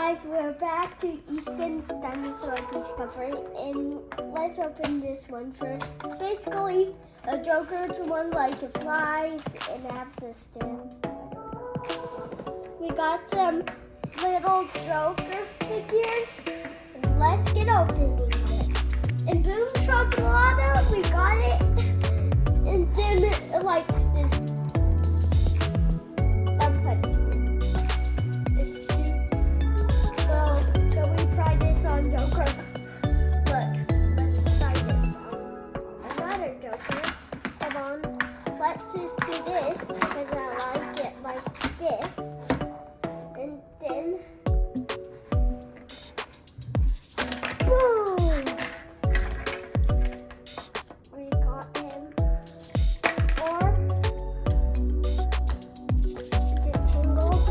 Guys, we're back to Ethan's Dinosaur Discovery, and let's open this one first. Basically, a Joker's one like it flies and has a stand. We got some little Joker figures, and let's get opening this. And boom, chocolate, we got it, and then it likes this. Joker. Look, let's try this on another Joker. Come on, let's just do this because I like it like this. And then, boom! We got him. Or, is it tangled?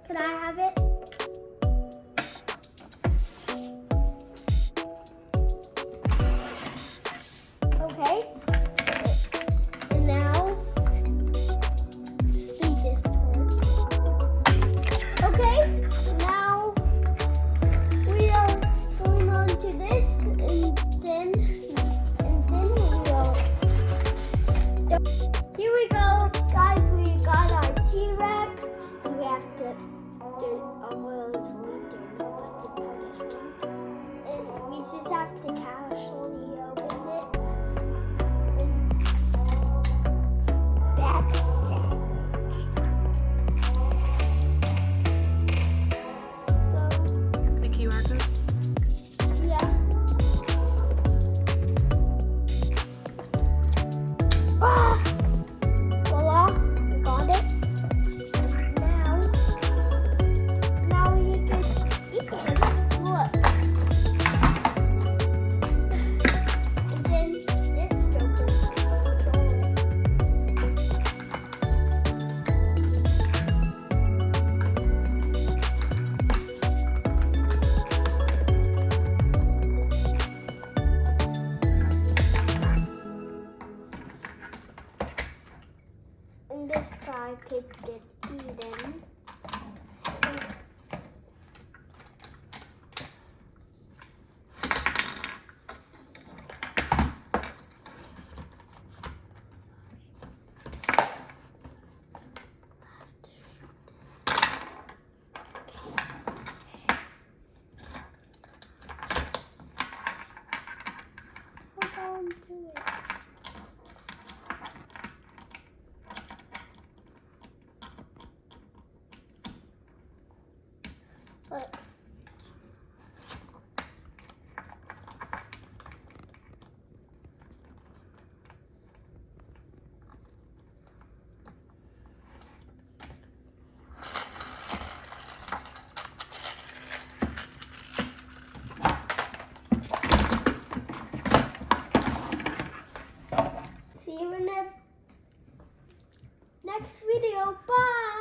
Can I have it? Okay. And now, speed this part. Okay. Now we are going on to this, and then we go. Here we go, guys. We got our T-Rex, and we have to. And we just have to casually open it and back down. So the QR code? Yeah. Ah! Voila, we got it. Now you can eat it. Look. And then this Joker control it. And this guy could get eaten. Look. See you in the next video. Bye.